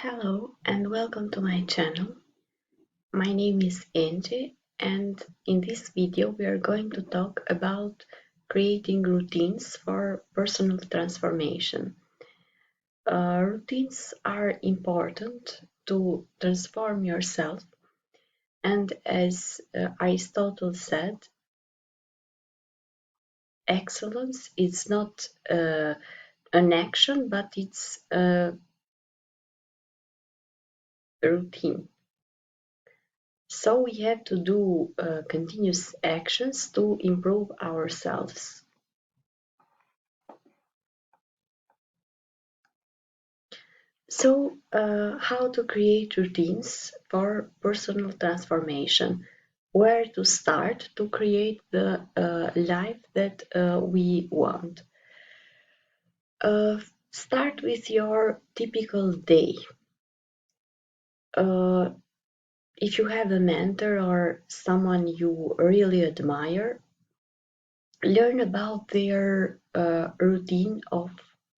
Hello and welcome to my channel. My name is Angie, and in this video we are going to talk about creating routines for personal transformation. Routines are important to transform yourself, and as Aristotle said, excellence is not an action but it's a routine. So we have to do continuous actions to improve ourselves. So, how to create routines for personal transformation? Where to start to create the life that we want? Start with your typical day. Uh, if you have a mentor or someone you really admire, learn about their routine of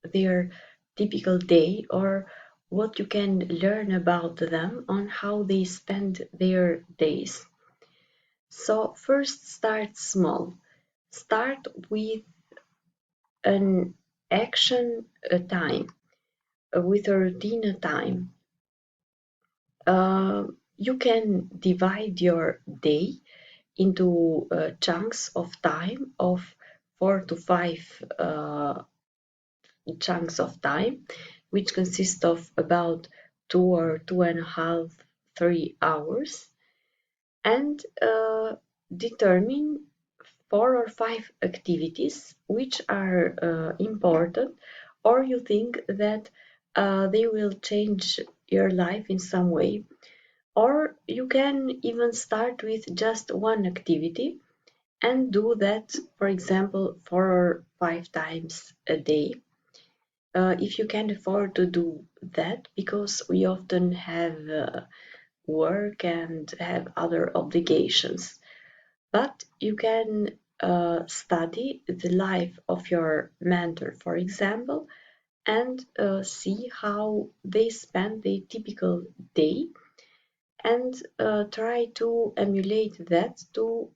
their typical day, or what you can learn about them on how they spend their days. So first, start small. Start with an action time, with a routine time. You can divide your day into chunks of time of 4 to 5 chunks of time, which consist of about 2 or 2.5, 3 hours, and determine 4 or 5 activities which are important, or you think that they will change your life in some way. Or you can even start with just one activity and do that, for example, 4 or 5 times a day. If you can afford to do that, because we often have work and have other obligations, but you can study the life of your mentor, for example, and see how they spend their typical day, and try to emulate that to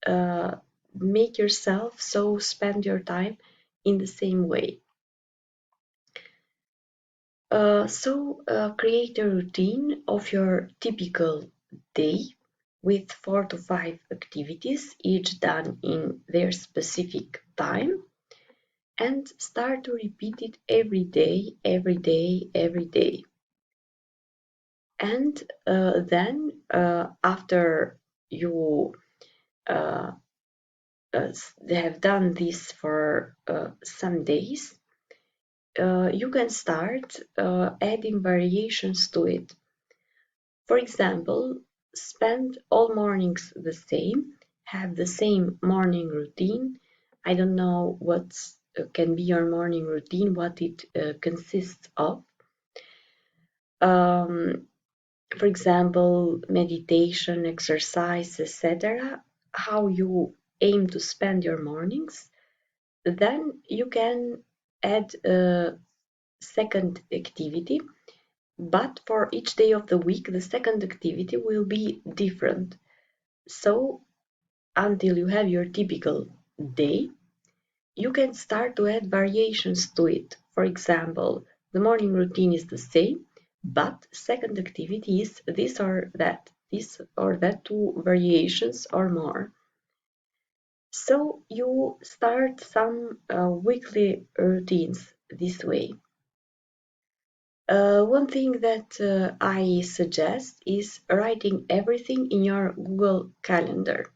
uh, make yourself so spend your time in the same way. Create a routine of your typical day with 4 to 5 activities, each done in their specific time, and start to repeat it every day, every day, every day. And then, after you uh, have done this for some days, you can start adding variations to it. For example, spend all mornings the same, have the same morning routine. I don't know what can be your morning routine, what it consists of. For example, meditation, exercise, etc. How you aim to spend your mornings. Then you can add a second activity, but for each day of the week, the second activity will be different. So until you have your typical day, you can start to add variations to it. For example, the morning routine is the same, but second activity is this or that, 2 variations or more. So you start some weekly routines this way. One thing that I suggest is writing everything in your Google Calendar.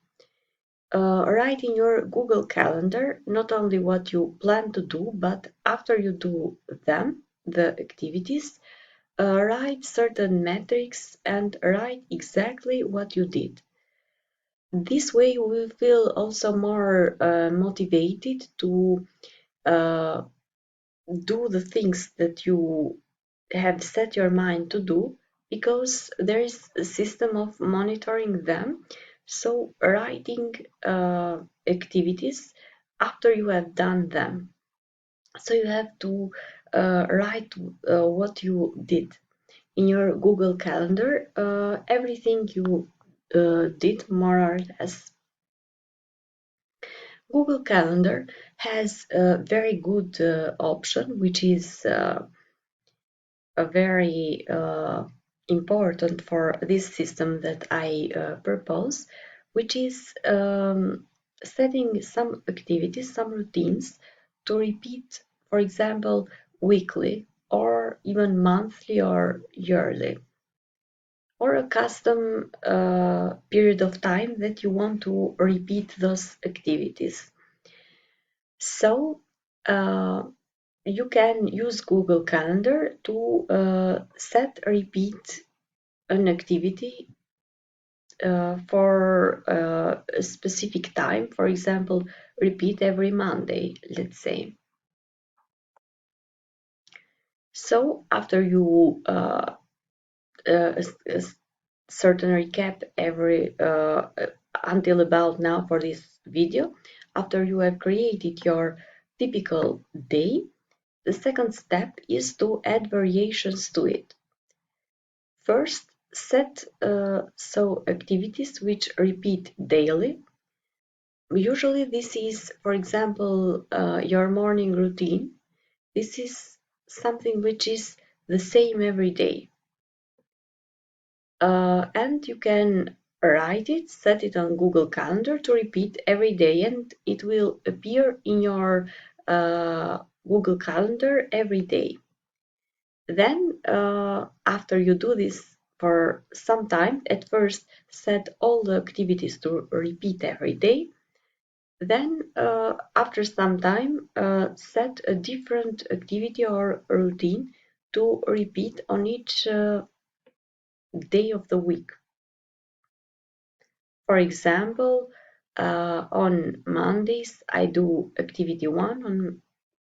Write in your Google Calendar not only what you plan to do, but after you do them, the activities, write certain metrics and write exactly what you did. This way you will feel also more motivated to uh, do the things that you have set your mind to do, because there is a system of monitoring them. So writing activities after you have done them. So you have to write what you did. in your Google Calendar everything you did more or less. Google Calendar has a very good option, which is a very important for this system that I propose, which is setting some activities, some routines to repeat, for example, weekly or even monthly or yearly, or a custom period of time that you want to repeat those activities. So you can use Google Calendar to set repeat an activity for a specific time. For example, repeat every Monday, let's say. So after you a certain recap every until about now for this video, after you have created your typical day, the second step is to add variations to it. First, set activities which repeat daily. Usually this is, for example, your morning routine. This is something which is the same every day. And you can write it, set it on Google Calendar to repeat every day, and it will appear in your Google Calendar every day. Then, after you do this for some time, at first set all the activities to repeat every day. Then, after some time, set a different activity or routine to repeat on each day of the week. For example, on Mondays, I do activity 1, on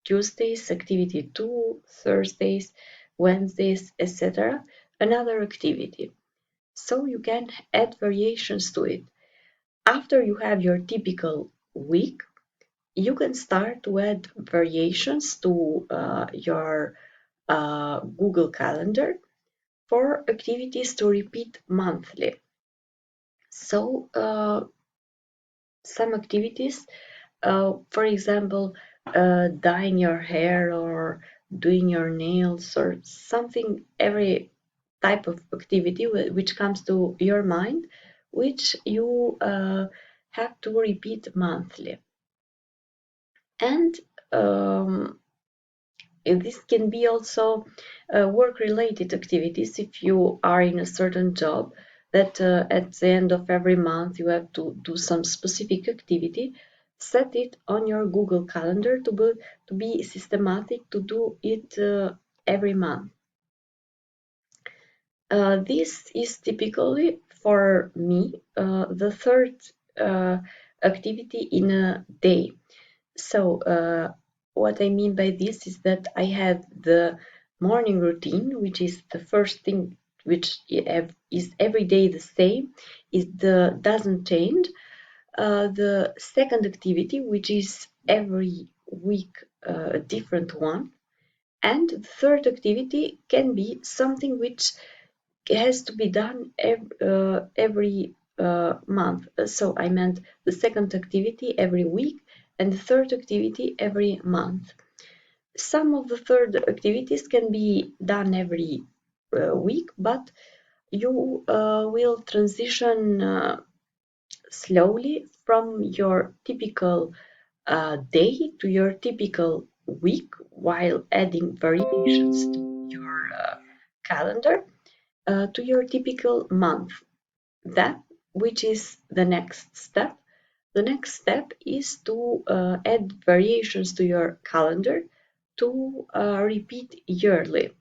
Tuesdays, activity 2, Thursdays, Wednesdays, etc. Another activity. So you can add variations to it. After you have your typical week, you can start to add variations to your Google Calendar for activities to repeat monthly. So some activities, for example, dyeing your hair or doing your nails or something, every type of activity which comes to your mind, which you have to repeat monthly. And this can be also work-related activities. If you are in a certain job that at the end of every month you have to do some specific activity, set it on your Google Calendar to be systematic, to do it every month. This is typically for me the third activity in a day. So what I mean by this is that I have the morning routine, which is the first thing, which is every day the same, doesn't change. The second activity, which is every week a different one, and the third activity can be something which has to be done every month. So I meant the second activity every week and the third activity every month. Some of the third activities can be done every week, but you will transition slowly from your typical day to your typical week while adding variations to your calendar to your typical month. That, which is the next step. The next step is to add variations to your calendar to repeat yearly.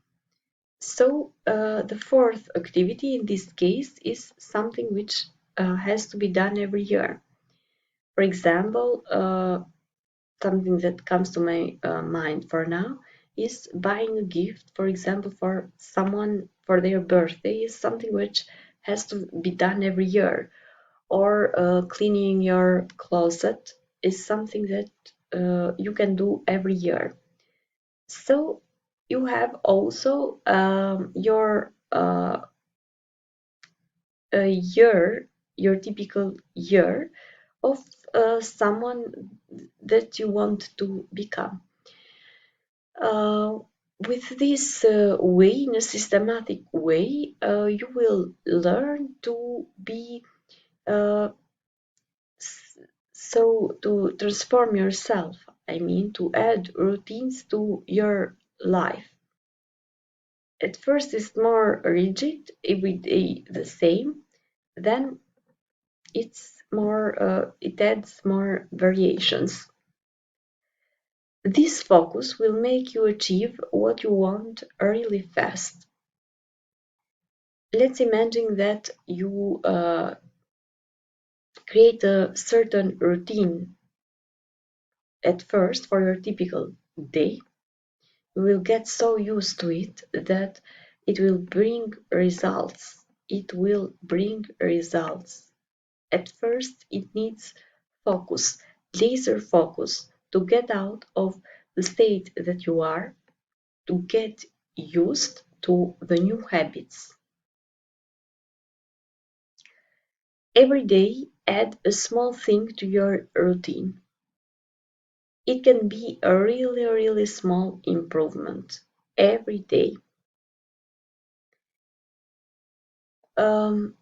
So the fourth activity in this case is something which has to be done every year. For example, something that comes to my mind for now is buying a gift, for example, for someone for their birthday, is something which has to be done every year. Or cleaning your closet is something that you can do every year. So you have also your a year, your typical year of someone that you want to become. Uh, with this way, in a systematic way, you will learn to be uh, so to transform yourself. I mean, to add routines to your life. At first, it's more rigid, every day the same. Then it adds more variations. This focus will make you achieve what you want really fast. Let's imagine that you create a certain routine at first for your typical day. You will get so used to it that it will bring results. It will bring results. At first, it needs focus, laser focus, to get out of the state that you are, to get used to the new habits. Every day, add a small thing to your routine. It can be a really, really small improvement every day. Um,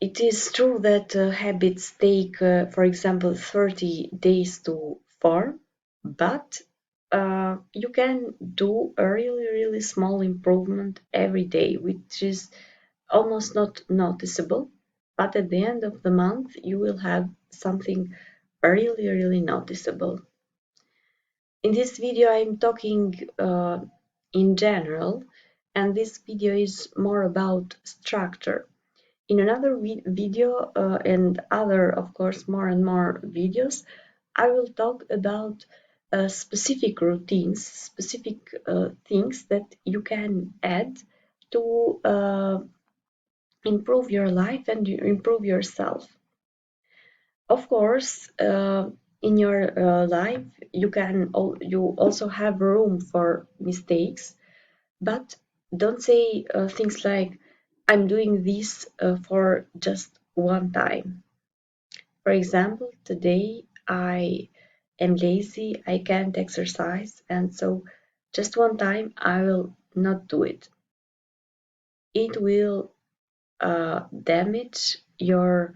it is true that habits take, for example, 30 days to form, but you can do a really, really small improvement every day, which is almost not noticeable. But at the end of the month, you will have something really, really noticeable. In this video, I'm talking in general, and this video is more about structure. In another video and other, of course, more and more videos, I will talk about specific routines, specific things that you can add to improve your life and improve yourself. Of course, in your life, you also have room for mistakes, but don't say things like, I'm doing this for just one time. For example, today I am lazy, I can't exercise, and so just one time I will not do it. It will damage your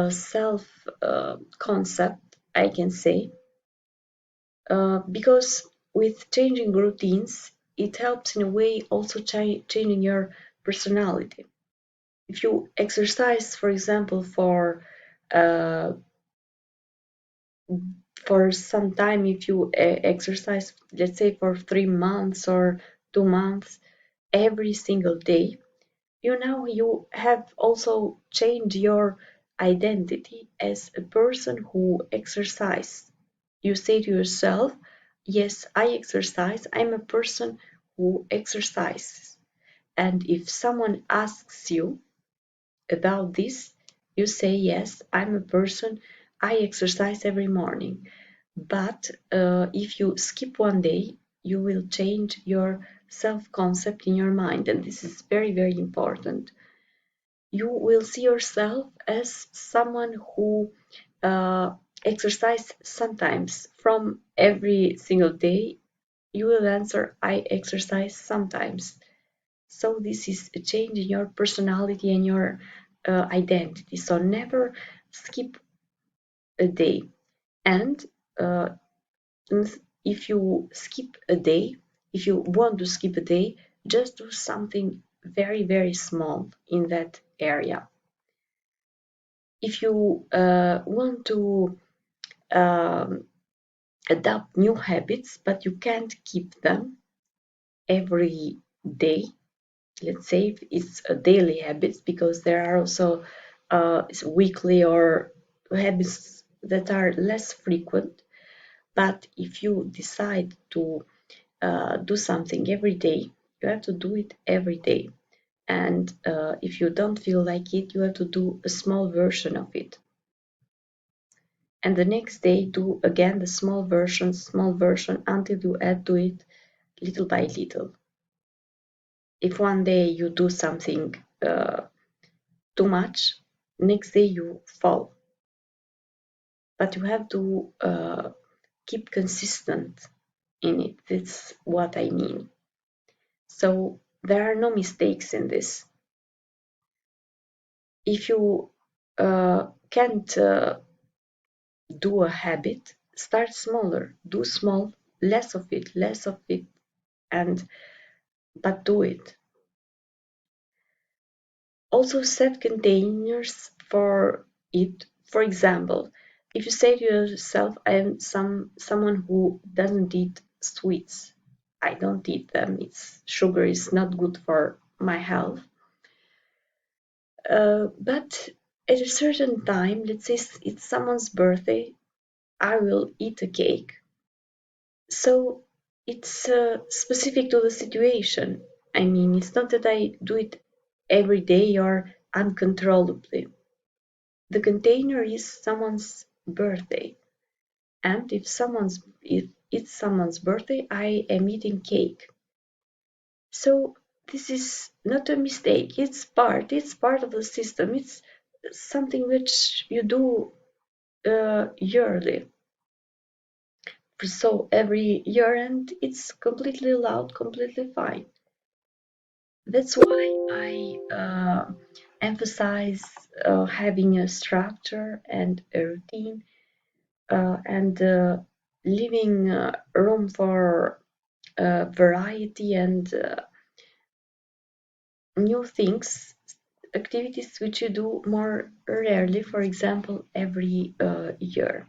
self concept, I can say, because with changing routines, it helps in a way also changing your personality. If you exercise, for example, uh, for some time, if you exercise, let's say for 3 months or 2 months, every single day, you have also changed your identity as a person who exercises. You say to yourself, yes, I exercise, I'm a person who exercises. And if someone asks you about this, you say, yes, I'm a person, I exercise every morning. But if you skip one day, you will change your self-concept in your mind, and this is very, very important. You will see yourself as someone who exercise sometimes. From every single day, you will answer, I exercise sometimes. So this is a change in your personality and your identity. So never skip a day. And uh, if you skip a day, if you want to skip a day, just do something very, very small in that area. If you want to um, adopt new habits, but you can't keep them every day, let's say it's a daily habits, because there are also weekly or habits that are less frequent. But if you decide to do something every day, you have to do it every day. And if you don't feel like it, you have to do a small version of it. And the next day, do again the small version, until you add to it little by little. If one day you do something too much, next day you fall. But you have to keep consistent in it. That's what I mean. So there are no mistakes in this. If you can't do a habit, start smaller, do small, less of it, and but do it. Also set containers for it. For example, if you say to yourself, I am someone who doesn't eat sweets. I don't eat them. Sugar is not good for my health. But at a certain time, let's say it's someone's birthday, I will eat a cake. So it's specific to the situation. I mean, it's not that I do it every day or uncontrollably. The container is someone's birthday, and if it's someone's birthday, I am eating cake. So this is not a mistake. It's part of the system. It's something which you do yearly. So every year, and it's completely allowed, completely fine. That's why I emphasize having a structure and a routine and leaving room for variety and new things, activities which you do more rarely, for example, every year.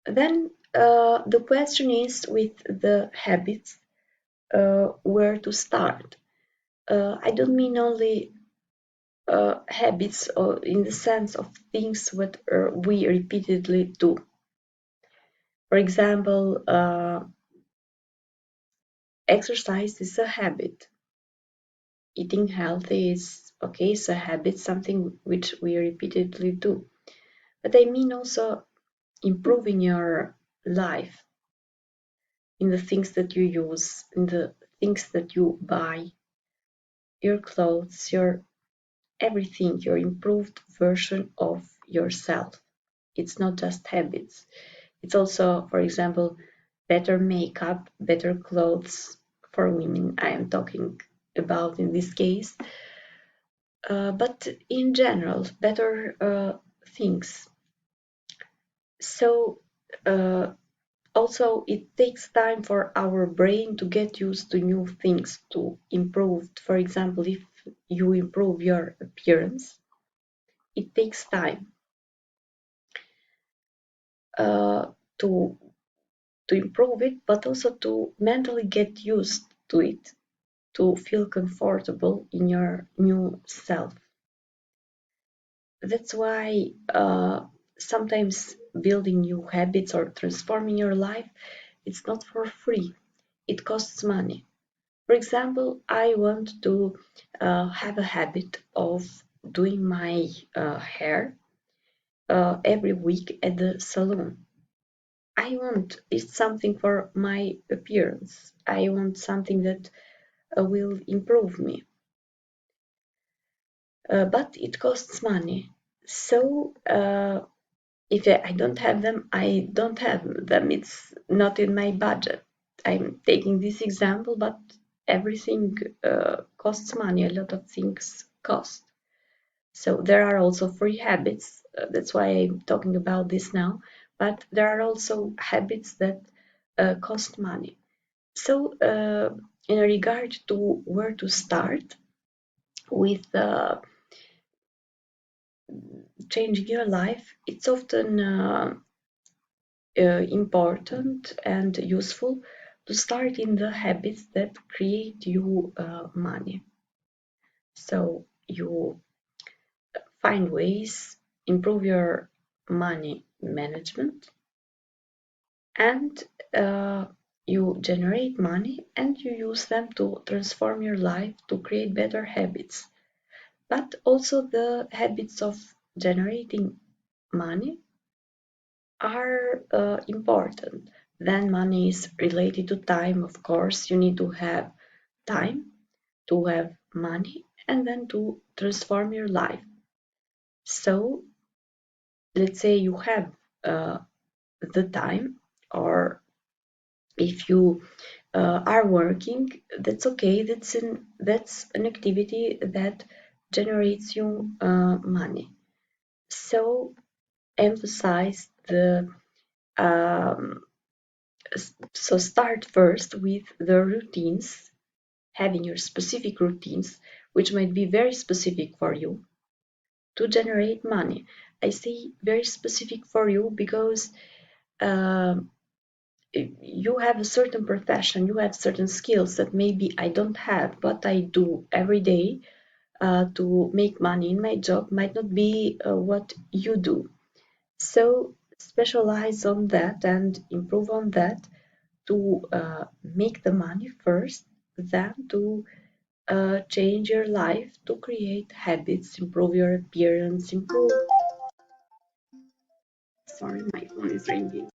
Then the question is with the habits, where to start. I don't mean only habits in the sense of things what we repeatedly do. For example, exercise is a habit. Eating healthy is okay, it's a habit, something which we repeatedly do. But I mean also improving your life in the things that you use, in the things that you buy, your clothes, your everything, your improved version of yourself. It's not just habits. It's also, for example, better makeup, better clothes for women. I am talking about in this case, but in general, better things. So also it takes time for our brain to get used to new things, to improve. For example, if you improve your appearance, it takes time to improve it, but also to mentally get used to it, to feel comfortable in your new self. That's why sometimes building new habits or transforming your life, it's not for free. It costs money. For example, I want to have a habit of doing my hair every week at the salon. I want it's something for my appearance. I want something that will improve me. But it costs money. So if I don't have them, I don't have them. It's not in my budget. I'm taking this example, but everything costs money. A lot of things cost. So there are also free habits. That's why I'm talking about this now. But there are also habits that cost money. So in regard to where to start with changing your life, it's often important and useful to start in the habits that create you money. So you find ways, improve your money management, and you generate money and you use them to transform your life to create better habits. But also the habits of generating money are important, Then money is related to time, of course. You need to have time to have money and then to transform your life. So let's say you have uh, the time, or if you are working, that's okay. That's an activity that generates you money. So emphasize the so start first with the routines, having your specific routines, which might be very specific for you to generate money. I say very specific for you because um, you have a certain profession, you have certain skills that maybe I don't have, but I do every day to make money in my job might not be what you do. So specialize on that and improve on that to make the money first, then to change your life, to create habits, improve your appearance, improve. Sorry, my phone is ringing.